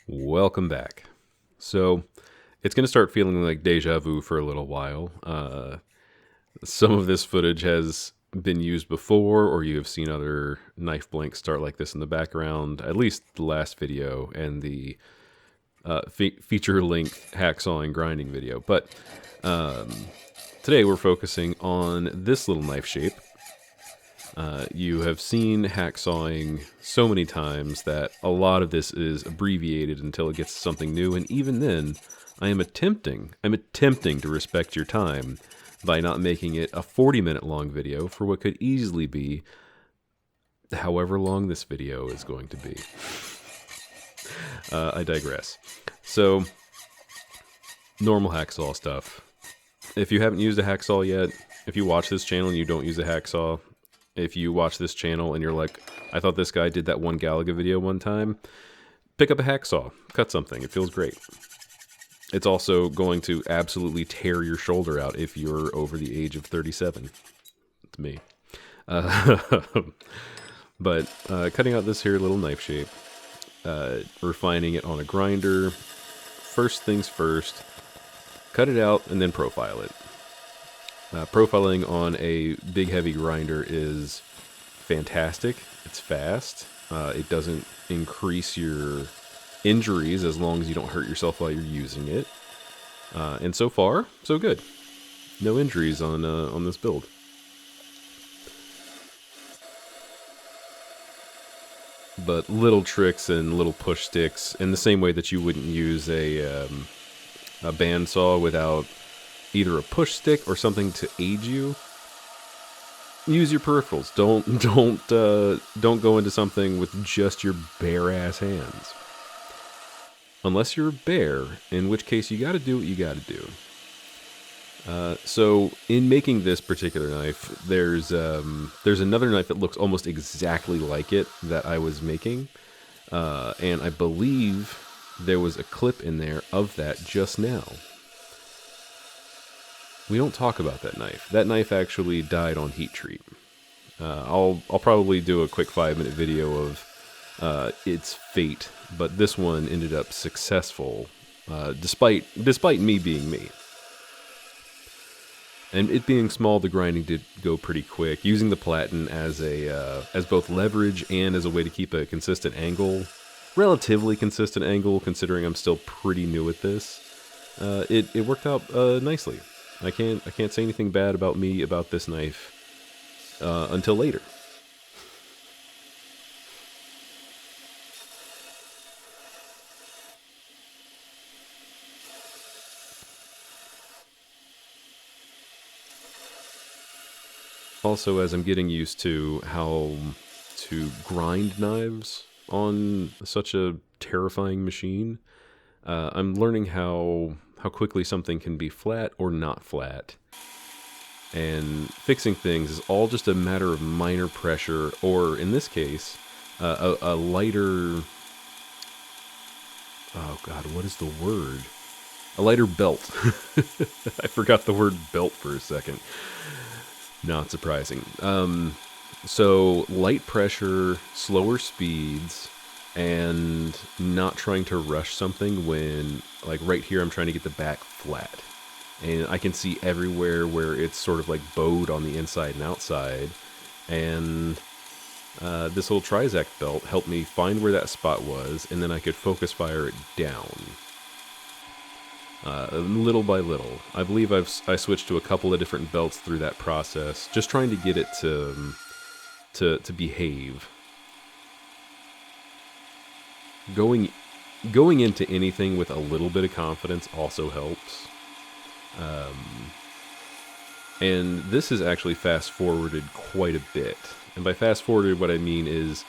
Welcome back. So, it's going to start feeling like deja vu for a little while. Some of this footage has been used before, or you have seen other knife blanks start like this in the background, at least the last video and the feature length hacksawing grinding video. But today we're focusing on this little knife shape. You have seen hacksawing so many times that a lot of this is abbreviated until it gets to something new, and even then, I'm attempting to respect your time by not making it a 40-minute long video for what could easily be however long this video is going to be. I digress. So, normal hacksaw stuff. If you haven't used a hacksaw yet, if you watch this channel and you don't use a hacksaw, if you watch this channel and you're like, I thought this guy did that one Galaga video one time, pick up a hacksaw, cut something, it feels great. It's also going to absolutely tear your shoulder out if you're over the age of 37. It's me. But cutting out this here little knife shape, refining it on a grinder, first things first, cut it out and then profile it. Profiling on a big heavy grinder is fantastic. It's fast. It doesn't increase your injuries as long as you don't hurt yourself while you're using it. And so far, so good. No injuries on this build. But little tricks and little push sticks, in the same way that you wouldn't use a bandsaw without either a push stick or something to aid you. Use your peripherals. Don't go into something with just your bare ass hands. Unless you're a bear, in which case you got to do what you got to do. So in making this particular knife, there's another knife that looks almost exactly like it that I was making, and I believe there was a clip in there of that just now. We don't talk about that knife. That knife actually died on heat treat. I'll probably do a quick 5-minute video of its fate, but this one ended up successful, despite me being me. And it being small, the grinding did go pretty quick. Using the platen as both leverage and as a way to keep a consistent angle, relatively consistent angle, considering I'm still pretty new at this, it worked out nicely. I can't say anything bad about me about this knife until later. Also, as I'm getting used to how to grind knives on such a terrifying machine, I'm learning how quickly something can be flat or not flat. And fixing things is all just a matter of minor pressure, or in this case, a lighter... Oh god, what is the word? A lighter belt. I forgot the word belt for a second. Not surprising. So, light pressure, slower speeds, and not trying to rush something when, like right here, I'm trying to get the back flat. And I can see everywhere where it's sort of like bowed on the inside and outside. And this little Trizac belt helped me find where that spot was, and then I could focus fire it down. Little by little. I believe I switched to a couple of different belts through that process, just trying to get it to behave. Going into anything with a little bit of confidence also helps. And this is actually fast-forwarded quite a bit. And by fast-forwarded, what I mean is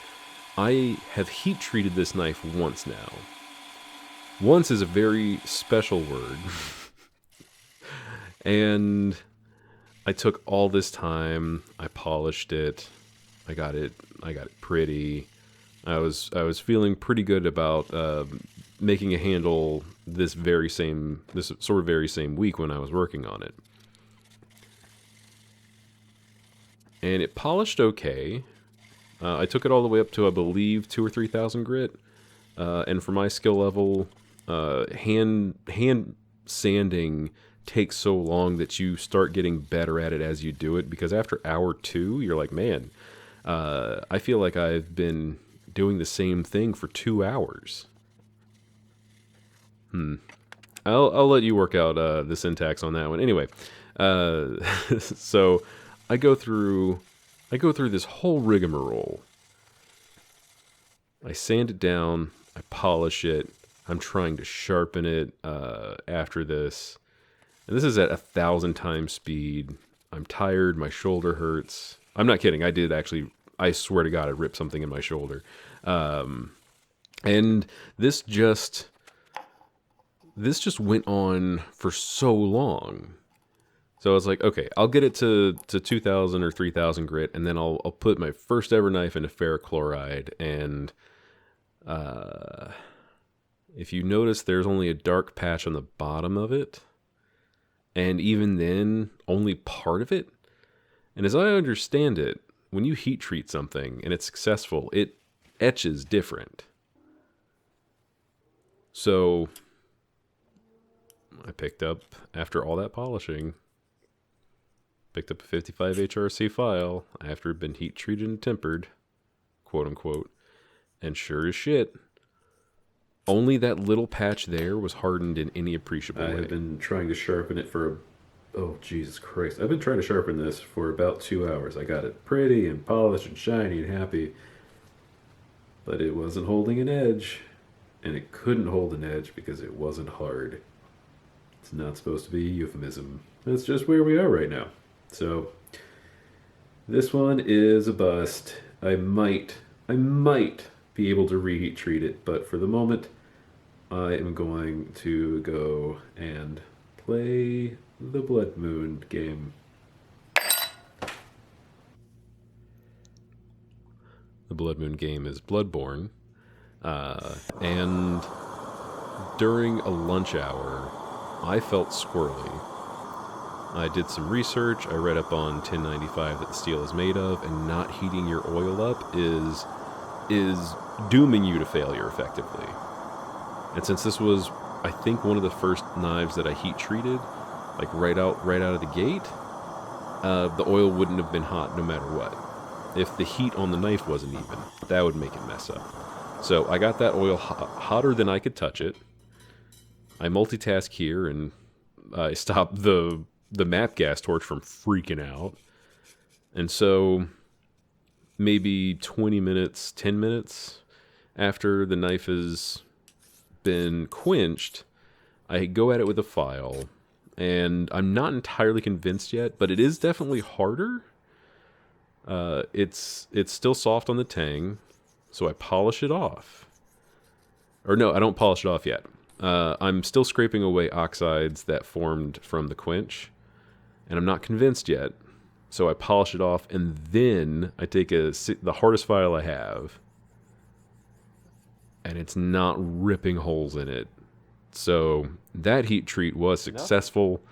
I have heat-treated this knife once now. Once is a very special word. And I took all this time, I polished it, I got it pretty. I was feeling pretty good about making a handle this very same week when I was working on it. And it polished okay. I took it all the way up to, I believe, 2,000 or 3,000 grit. And for my skill level, hand sanding takes so long that you start getting better at it as you do it, because after hour 2, you're like, man, I feel like I've been doing the same thing for 2 hours. I'll let you work out the syntax on that one. Anyway, so I go through this whole rigmarole. I sand it down, I polish it, I'm trying to sharpen it after this. And this is at 1,000 times speed. I'm tired, my shoulder hurts. I'm not kidding, I swear to God, I ripped something in my shoulder. And this just went on for so long. So I was like, okay, I'll get it to 2,000 or 3,000 grit, and then I'll put my first ever knife into ferric chloride. And if you notice, there's only a dark patch on the bottom of it. And even then, only part of it. And as I understand it, when you heat treat something and it's successful, it etches different. So I picked up, after all that polishing, picked up a 55 HRC file after it had been heat treated and tempered, quote unquote, and sure as shit, only that little patch there was hardened in any appreciable way. I've been trying to sharpen it oh Jesus Christ, I've been trying to sharpen this for about 2 hours. I got it pretty and polished and shiny and happy, but it wasn't holding an edge, and it couldn't hold an edge because it wasn't hard. It's not supposed to be a euphemism. That's just where we are right now. So, this one is a bust. I might be able to reheat treat it, but for the moment, I am going to go and play the Blood Moon game. The Blood Moon game is Bloodborne, and during a lunch hour, I felt squirrely. I did some research. I read up on 1095 that the steel is made of, and not heating your oil up is dooming you to failure effectively. And since this was, I think, one of the first knives that I heat treated, like right out of the gate, the oil wouldn't have been hot no matter what. If the heat on the knife wasn't even, that would make it mess up. So I got that oil hotter than I could touch it. I multitask here, and I stop the map gas torch from freaking out. And so maybe 20 minutes, 10 minutes after the knife has been quenched, I go at it with a file, and I'm not entirely convinced yet, but it is definitely harder. It's still soft on the tang, so I polish it off. Or no, I don't polish it off yet. I'm still scraping away oxides that formed from the quench, and I'm not convinced yet, so I polish it off, and then I take the hardest file I have, and it's not ripping holes in it. So that heat treat was successful.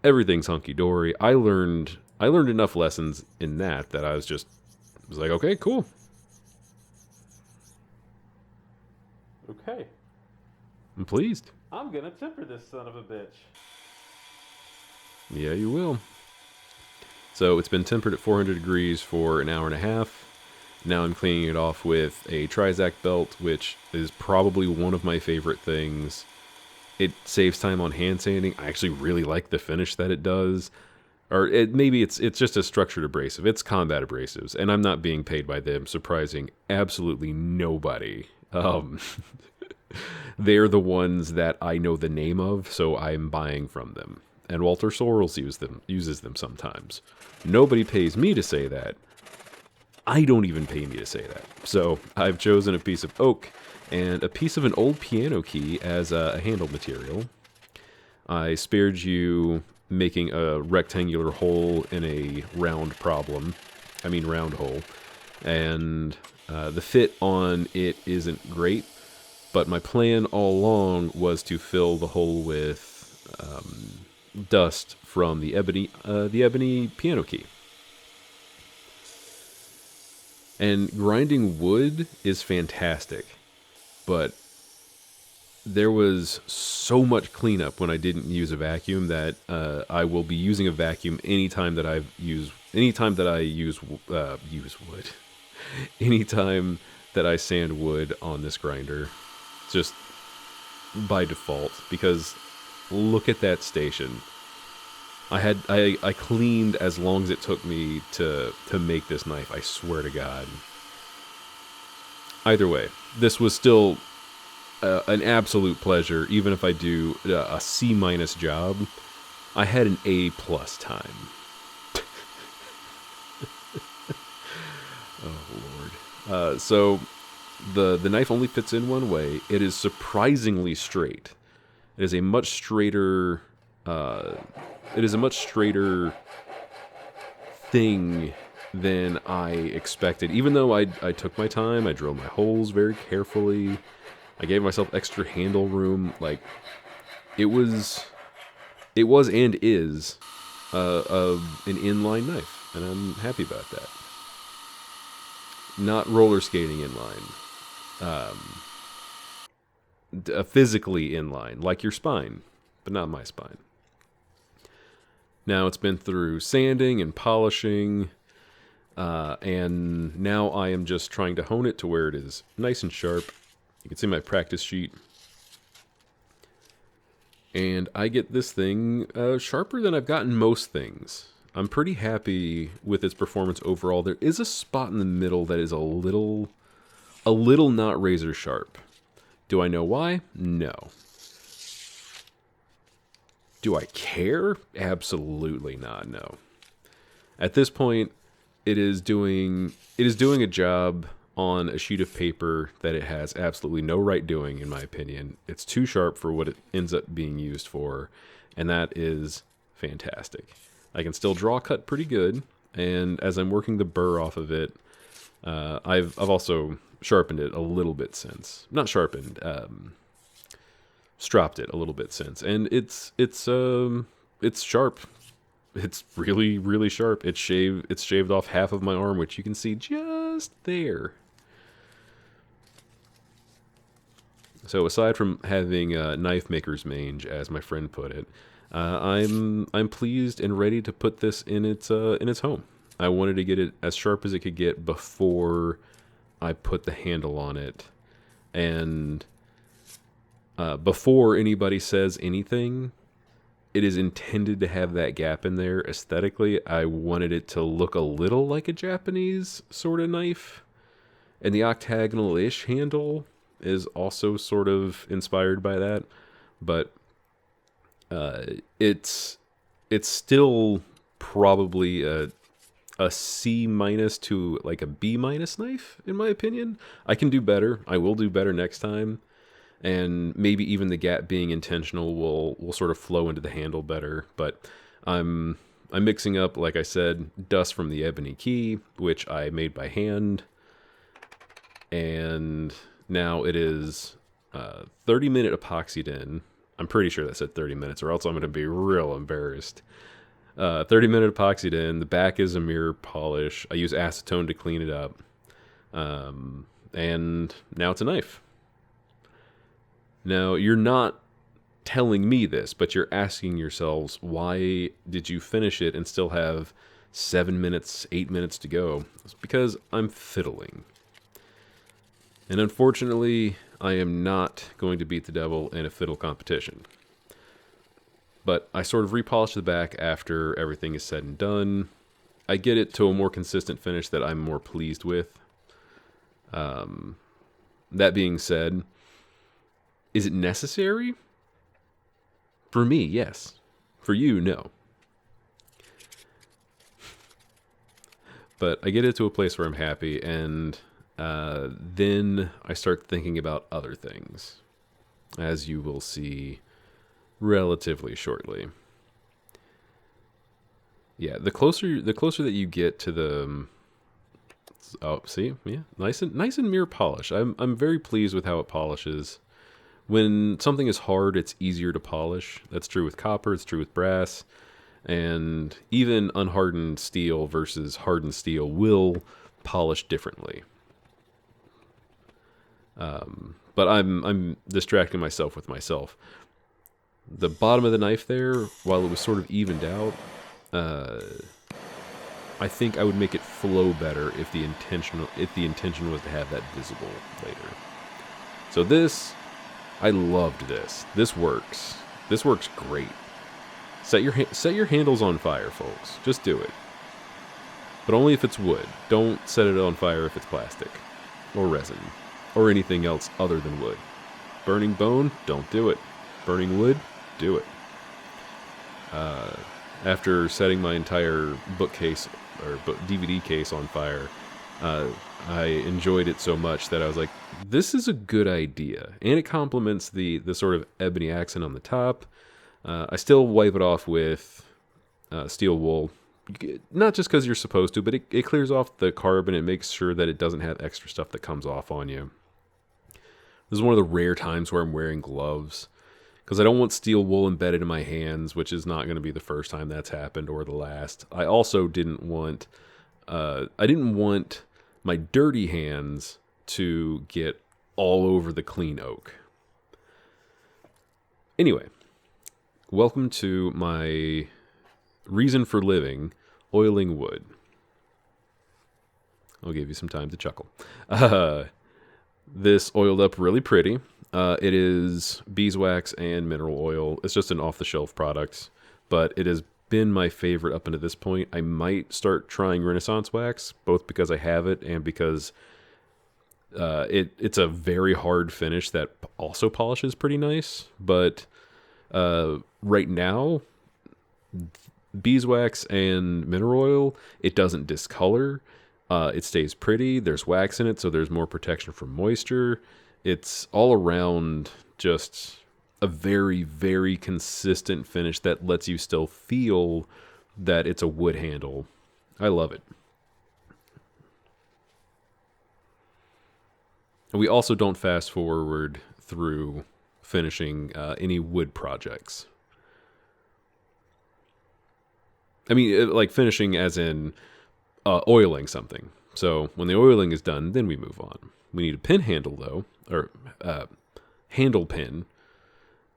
Everything's hunky-dory. I learned enough lessons in that I was like, okay, cool. Okay. I'm pleased. I'm gonna temper this son of a bitch. Yeah, you will. So it's been tempered at 400 degrees for an hour and a half. Now I'm cleaning it off with a Trizac belt, which is probably one of my favorite things. It saves time on hand sanding. I actually really like the finish that it does. Or maybe it's just a structured abrasive. It's combat abrasives, and I'm not being paid by them, surprising absolutely nobody. They're the ones that I know the name of, so I'm buying from them. And Walter Sorrells uses them sometimes. Nobody pays me to say that. I don't even pay me to say that. So I've chosen a piece of oak and a piece of an old piano key as a handle material. I spared you making a rectangular hole in a round hole. And the fit on it isn't great, but my plan all along was to fill the hole with dust from the ebony piano key. And grinding wood is fantastic, but there was so much cleanup when I didn't use a vacuum that I will be using a vacuum anytime that I use wood, anytime that I sand wood on this grinder, just by default. Because look at that station. I cleaned as long as it took me to make this knife. I swear to God. Either way, this was still an absolute pleasure. Even if I do a C minus job, I had an A plus time. Oh Lord. So the knife only fits in one way. It is surprisingly straight. It is a much straighter. It is a much straighter thing than I expected. Even though I took my time, I drilled my holes very carefully. I gave myself extra handle room. Like, it was and is an inline knife, and I'm happy about that. Not roller skating inline, physically inline, like your spine, but not my spine. Now it's been through sanding and polishing, and now I am just trying to hone it to where it is nice and sharp. You can see my practice sheet. And I get this thing sharper than I've gotten most things. I'm pretty happy with its performance overall. There is a spot in the middle that is a little not razor sharp. Do I know why? No. Do I care? Absolutely not, no. At this point, it is doing a job on a sheet of paper that it has absolutely no right doing, in my opinion. It's too sharp for what it ends up being used for, and that is fantastic. I can still draw cut pretty good, and as I'm working the burr off of it, I've also sharpened it a little bit since. Not sharpened, stropped it a little bit since, and it's sharp. It's really, really sharp. It's shaved off half of my arm, which you can see just there. So aside from having knife maker's mange, as my friend put it, I'm pleased and ready to put this in its home. I wanted to get it as sharp as it could get before I put the handle on it, and before anybody says anything, it is intended to have that gap in there aesthetically. I wanted it to look a little like a Japanese sort of knife, and the octagonal-ish handle is also sort of inspired by that, but it's still probably a C minus to like a B minus knife, in my opinion. I can do better. I will do better next time, and maybe even the gap being intentional will sort of flow into the handle better. But I'm mixing up, like I said, dust from the ebony key, which I made by hand, and now it is 30-minute epoxied in. I'm pretty sure that said 30 minutes, or else I'm going to be real embarrassed. 30-minute epoxied in. The back is a mirror polish. I use acetone to clean it up. And now it's a knife. Now, you're not telling me this, but you're asking yourselves, why did you finish it and still have 7 minutes, 8 minutes to go? It's because I'm fiddling. And unfortunately, I am not going to beat the devil in a fiddle competition. But I sort of repolish the back after everything is said and done. I get it to a more consistent finish that I'm more pleased with. That being said, is it necessary? For me, yes. For you, no. But I get it to a place where I'm happy, and then I start thinking about other things, as you will see relatively shortly. Yeah, the closer that you get to the see, yeah, nice and mirror polish. I'm very pleased with how it polishes. When something is hard, it's easier to polish. That's true with copper, it's true with brass, and even unhardened steel versus hardened steel will polish differently. But I'm distracting myself with myself. The bottom of the knife there, while it was sort of evened out, I think I would make it flow better if the intention was to have that visible later. So this, I loved this. This works. This works great. Set your handles on fire, folks. Just do it. But only if it's wood. Don't set it on fire if it's plastic or resin or anything else other than wood. Burning bone, don't do it. Burning wood, do it. After setting my entire bookcase or DVD case on fire, I enjoyed it so much that I was like, this is a good idea. And it complements the sort of ebony accent on the top. I still wipe it off with steel wool. Not just because you're supposed to, but it clears off the carbon. It makes sure that it doesn't have extra stuff that comes off on you. This is one of the rare times where I'm wearing gloves, because I don't want steel wool embedded in my hands, which is not going to be the first time that's happened or the last. I also didn't want my dirty hands to get all over the clean oak. Anyway, welcome to my reason for living, oiling wood. I'll give you some time to chuckle. This oiled up really pretty. It is beeswax and mineral oil. It's just an off-the-shelf product, but it has been my favorite up until this point. I might start trying Renaissance wax, both because I have it and because it's a very hard finish that also polishes pretty nice. But right now, beeswax and mineral oil, it doesn't discolor. It stays pretty. There's wax in it, so there's more protection from moisture. It's all around just a very, very consistent finish that lets you still feel that it's a wood handle. I love it. And we also don't fast forward through finishing any wood projects. I mean, like finishing as in oiling something. So when the oiling is done, then we move on. We need a pin handle, though, or handle pin,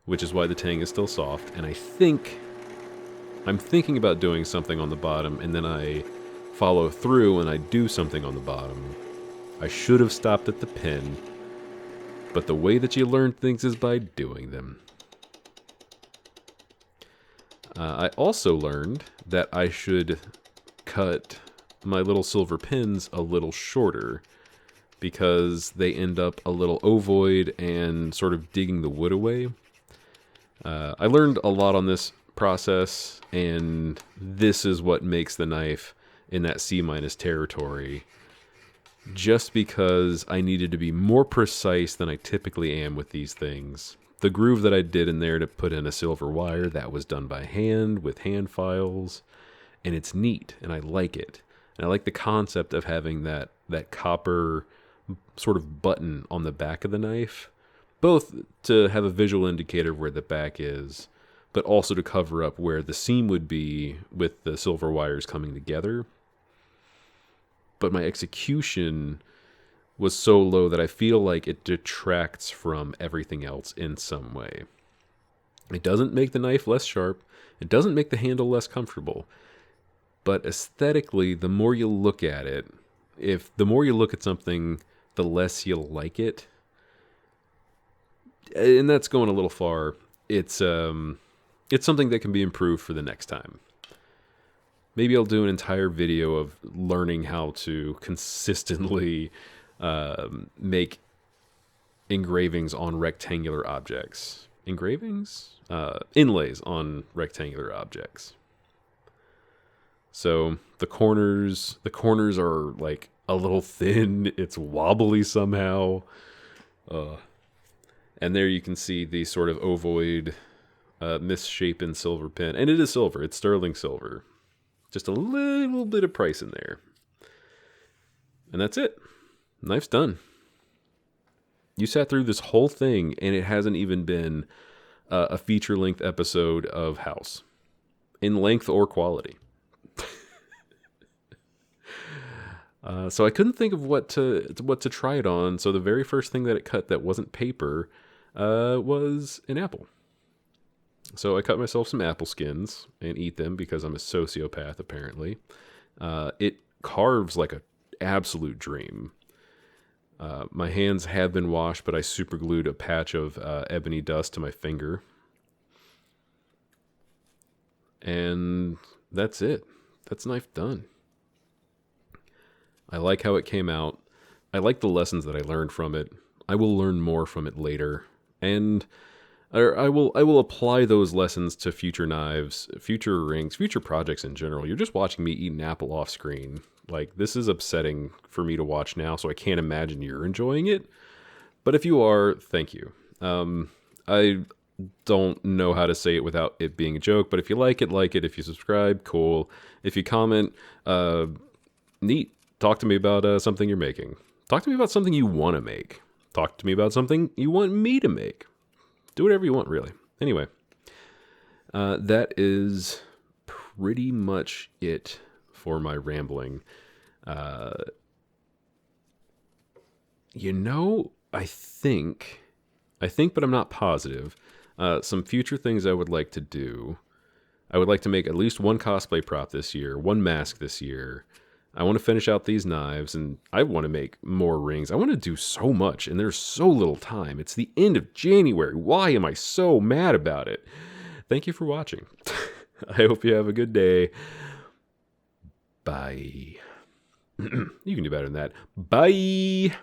which is why the tang is still soft. And I'm thinking about doing something on the bottom, and then I follow through and I do something on the bottom. I should have stopped at the pin, but the way that you learn things is by doing them. I also learned that I should cut my little silver pins a little shorter, because they end up a little ovoid and sort of digging the wood away. I learned a lot on this process, and this is what makes the knife in that C- territory, just because I needed to be more precise than I typically am with these things. The groove that I did in there to put in a silver wire, that was done by hand with hand files, and it's neat, and I like it. And I like the concept of having that copper sort of button on the back of the knife, both to have a visual indicator of where the back is, but also to cover up where the seam would be with the silver wires coming together. But my execution was so low that I feel like it detracts from everything else in some way. It doesn't make the knife less sharp. It doesn't make the handle less comfortable. But aesthetically, the more you look at it, the more you look at something, the less you'll like it. And that's going a little far. It's something that can be improved for the next time. Maybe I'll do an entire video of learning how to consistently make engravings on rectangular objects. Engravings? Inlays on rectangular objects. So the corners are like a little thin. It's wobbly somehow. And there you can see the sort of ovoid, misshapen silver pin. And it is silver. It's sterling silver. Just a little bit of price in there. And that's it. Knife's done. You sat through this whole thing, and it hasn't even been a feature-length episode of House. In length or quality. So I couldn't think of what to try it on. So the very first thing that it cut that wasn't paper was an apple. So I cut myself some apple skins and eat them because I'm a sociopath, apparently. It carves like a absolute dream. My hands have been washed, but I super glued a patch of ebony dust to my finger. And that's it. That's knife done. I like how it came out. I like the lessons that I learned from it. I will learn more from it later. And I will apply those lessons to future knives, future rings, future projects in general. You're just watching me eat an apple off screen. Like, this is upsetting for me to watch now, so I can't imagine you're enjoying it. But if you are, thank you. I don't know how to say it without it being a joke, but if you like it, like it. If you subscribe, cool. If you comment, neat. Talk to me about something you're making. Talk to me about something you want to make. Talk to me about something you want me to make. Do whatever you want, really. Anyway, that is pretty much it for my rambling. I think, but I'm not positive. Some future things I would like to do. I would like to make at least one cosplay prop this year, one mask this year. I want to finish out these knives, and I want to make more rings. I want to do so much, and there's so little time. It's the end of January. Why am I so mad about it? Thank you for watching. I hope you have a good day. Bye. You can do better than that. Bye.